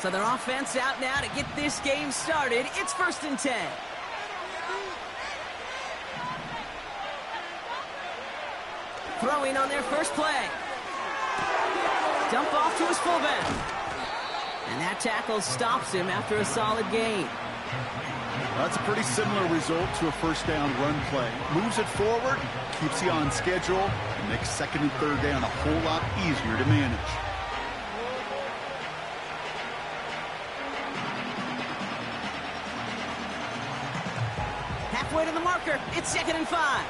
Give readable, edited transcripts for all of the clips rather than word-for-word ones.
So their offense out now to get this game started. It's 1st and 10. Throwing on their first play. Dump off to his fullback. And that tackle stops him after a solid gain. That's a pretty similar result to a first down run play. Moves it forward, keeps you on schedule, and makes 2nd and 3rd down a whole lot easier to manage. Halfway to the marker, it's 2nd and 5.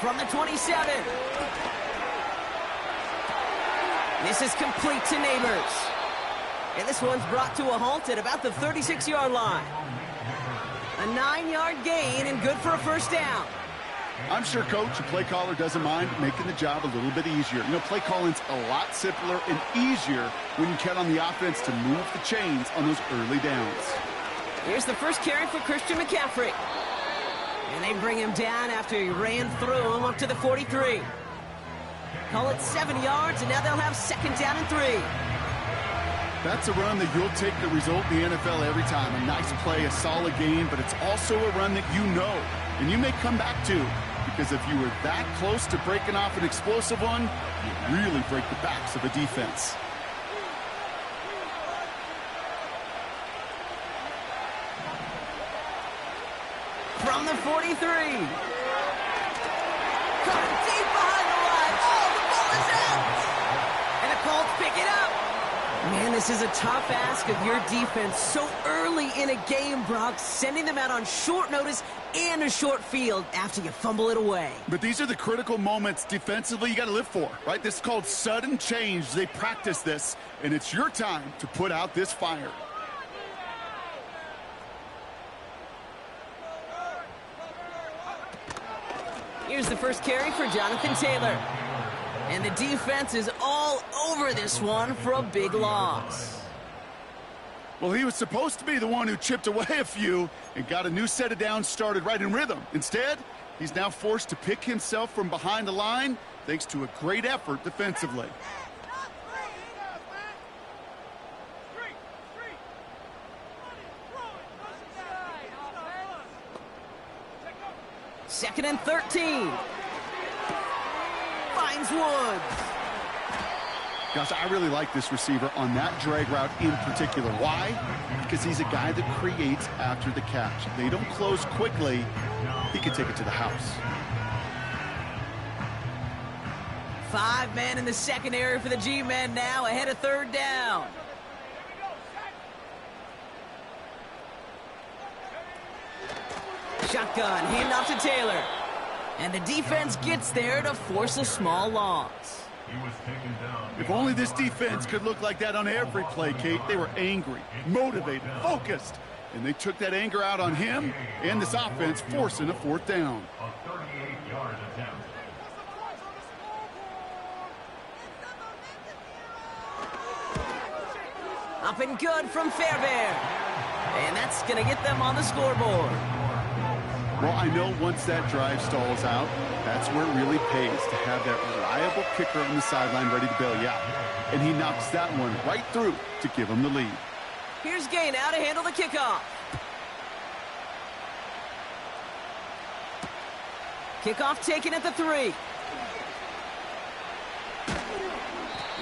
From the 27. This is complete to Neighbors. And this one's brought to a halt at about the 36-yard line. A 9-yard gain and good for a first down. I'm sure Coach, the play caller, doesn't mind making the job a little bit easier. You know, play calling's a lot simpler and easier when you count on the offense to move the chains on those early downs. Here's the first carry for Christian McCaffrey. And they bring him down after he ran through him up to the 43. Call it 7 yards, and now they'll have 2nd down and 3. That's a run that you'll take the result in the NFL every time. A nice play, a solid game, but it's also a run that you know and you may come back to, because if you were that close to breaking off an explosive one, you really break the backs of a defense. From the 43. Coming deep behind the line. Oh, the ball is out. And the Colts pick it up. Man, this is a tough ask of your defense so early in a game, Brock, sending them out on short notice and a short field after you fumble it away. But these are the critical moments defensively you got to live for, right? This is called sudden change. They practice this, and it's your time to put out this fire. Here's the first carry for Jonathan Taylor. And the defense is all over this one for a big loss. Well, he was supposed to be the one who chipped away a few and got a new set of downs started right in rhythm. Instead, he's now forced to pick himself from behind the line thanks to a great effort defensively. Second and 13. Finds Woods. Gosh, I really like this receiver on that drag route in particular. Why? Because he's a guy that creates after the catch. If they don't close quickly, he can take it to the house. 5 men in the secondary for the G-men now ahead of 3rd down. Shotgun, handoff to Taylor. And the defense gets there to force a small loss. If only this defense could look like that on every play, Kate. They were angry, motivated, focused. And they took that anger out on him and this offense, forcing a 4th down. Up and good from Fairbairn. And that's going to get them on the scoreboard. Well, I know once that drive stalls out, that's where it really pays to have that reliable kicker on the sideline ready to bail you out. And he knocks that one right through to give him the lead. Here's Gay now to handle the kickoff. Kickoff taken at the 3.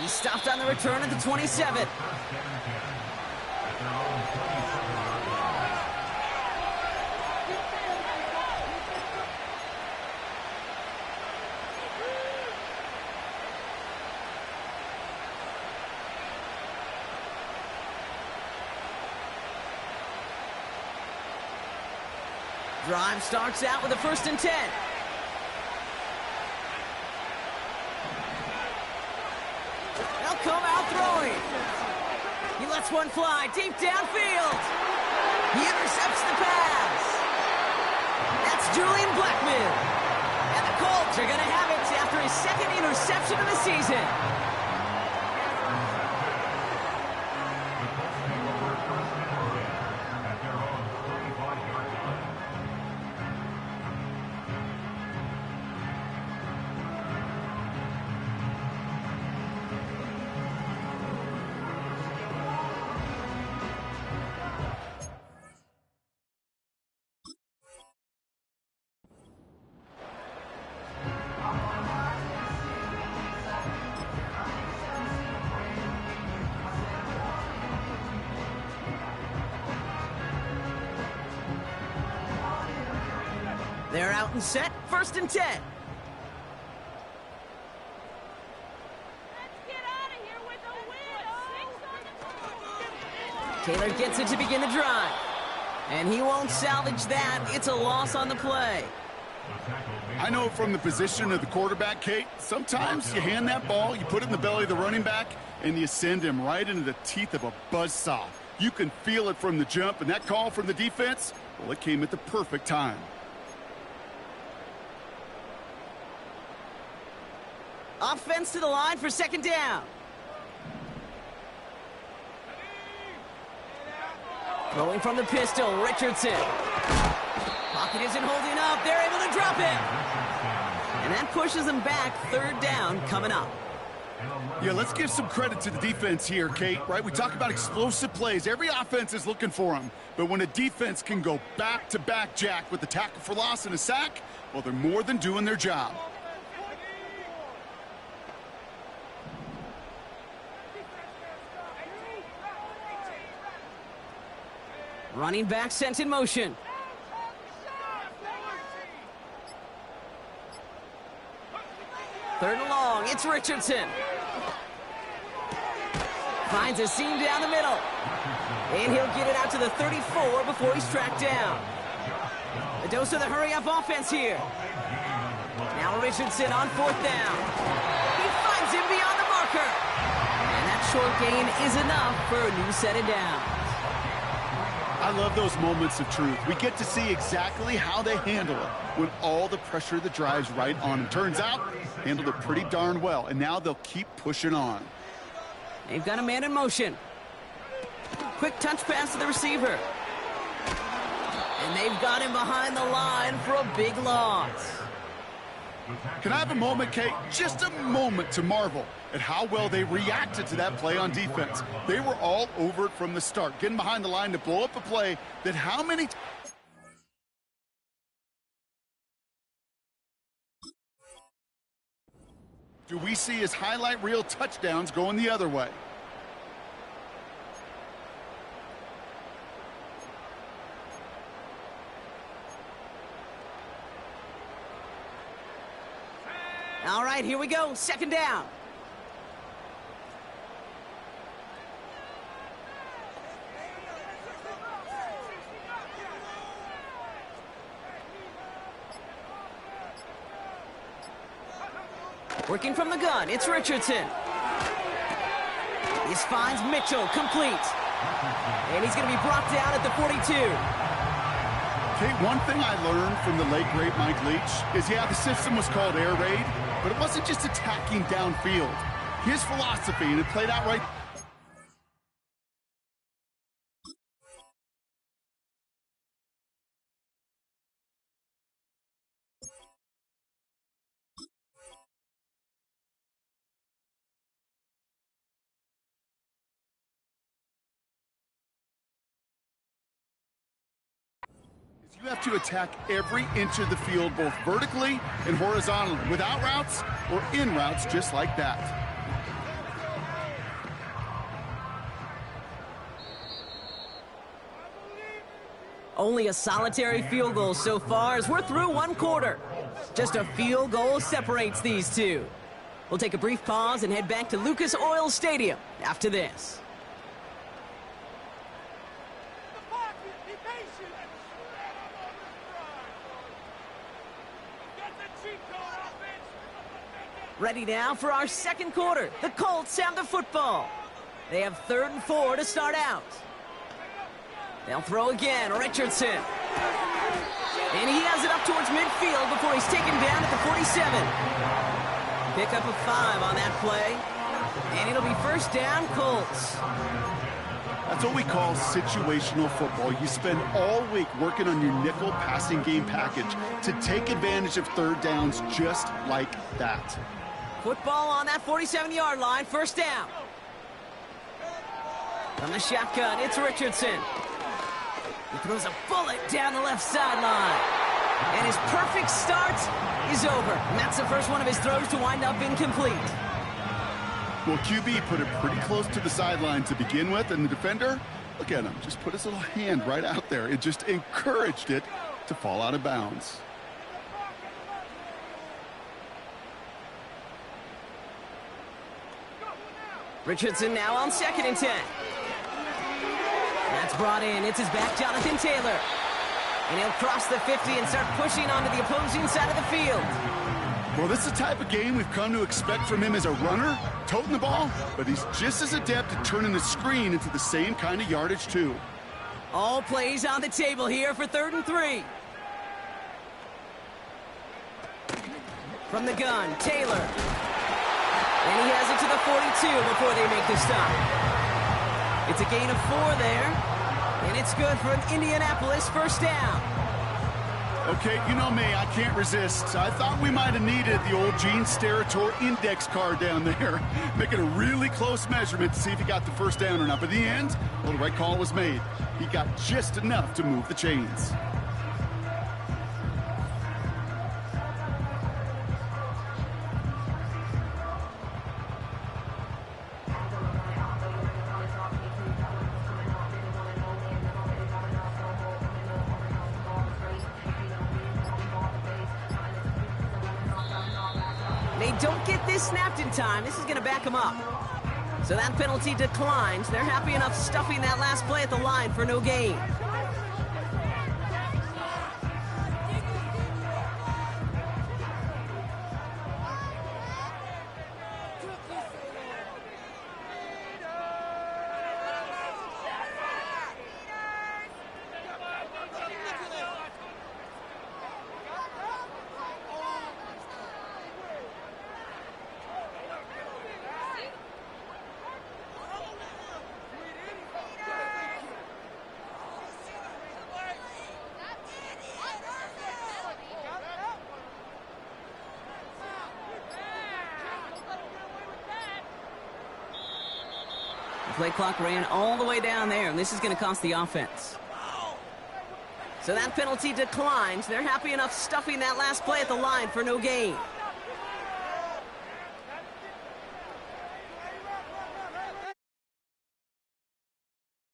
He stopped on the return at the 27. Drive starts out with a 1st and 10. They'll come out throwing. He lets one fly deep downfield. He intercepts the pass. That's Julian Blackmon. And the Colts are going to have it after his 2nd interception of the season. They're out and set, 1st and 10. Taylor gets it to begin the drive. And he won't salvage that. It's a loss on the play. I know from the position of the quarterback, Kate, sometimes you hand that ball, you put it in the belly of the running back, and you send him right into the teeth of a buzzsaw. You can feel it from the jump, and that call from the defense, well, it came at the perfect time. Offense to the line for 2nd down. Throwing from the pistol, Richardson. Pocket isn't holding up. They're able to drop it. And that pushes them back. 3rd down coming up. Yeah, let's give some credit to the defense here, Kate, right? We talk about explosive plays. Every offense is looking for them. But when a defense can go back-to-back, Jack, with a tackle for loss and a sack, well, they're more than doing their job. Running back sent in motion. Third and long, it's Richardson. Finds a seam down the middle. And he'll get it out to the 34 before he's tracked down. A dose of the hurry-up offense here. Now Richardson on 4th down. He finds him beyond the marker. And that short gain is enough for a new set of downs. I love those moments of truth. We get to see exactly how they handle it when all the pressure that drives right on them. Turns out, handled it pretty darn well, and now they'll keep pushing on. They've got a man in motion. Quick touch pass to the receiver. And they've got him behind the line for a big loss. Can I have a moment, Kate? Just a moment to marvel at how well they reacted to that play on defense. They were all over it from the start, getting behind the line to blow up a play that how many... do we see as highlight reel touchdowns going the other way? All right, here we go. 2nd down. Working from the gun, it's Richardson. This finds Mitchell, complete. And he's going to be brought down at the 42. Kate, one thing I learned from the late, great Mike Leach is, yeah, the system was called air raid, but it wasn't just attacking downfield. His philosophy, and it played out right... You have to attack every inch of the field, both vertically and horizontally, without routes or in routes just like that. Only a solitary field goal so far as we're through 1 quarter. Just a field goal separates these two. We'll take a brief pause and head back to Lucas Oil Stadium after this. Ready now for our 2nd quarter. The Colts have the football. They have 3rd and 4 to start out. They'll throw again, Richardson. And he has it up towards midfield before he's taken down at the 47. Pick up a 5 on that play. And it'll be 1st down, Colts. That's what we call situational football. You spend all week working on your nickel passing game package to take advantage of 3rd downs just like that. Football on that 47-yard line, 1st down. From the shotgun, it's Richardson. He throws a bullet down the left sideline. And his perfect start is over. And that's the first one of his throws to wind up incomplete. Well, QB put it pretty close to the sideline to begin with, and the defender, look at him, just put his little hand right out there. It just encouraged it to fall out of bounds. Richardson now on 2nd and 10. That's brought in. It's his back, Jonathan Taylor. And he'll cross the 50 and start pushing onto the opposing side of the field. Well, this is the type of game we've come to expect from him as a runner, toting the ball, but he's just as adept at turning the screen into the same kind of yardage, too. All plays on the table here for 3rd and 3. From the gun, Taylor. And he has it to the 42 before they make the stop. It's a gain of 4 there. And it's good for an Indianapolis 1st down. Okay, you know me, I can't resist. I thought we might have needed the old Gene Steratore index card down there. Make it a really close measurement to see if he got the 1st down or not. But in the end, well, the right call was made. He got just enough to move the chains. They don't get this snapped in time. This is going to back them up. So that penalty declines. They're happy enough stuffing that last play at the line for no gain. Play clock ran all the way down there, and this is going to cost the offense. So that penalty declines. They're happy enough stuffing that last play at the line for no gain.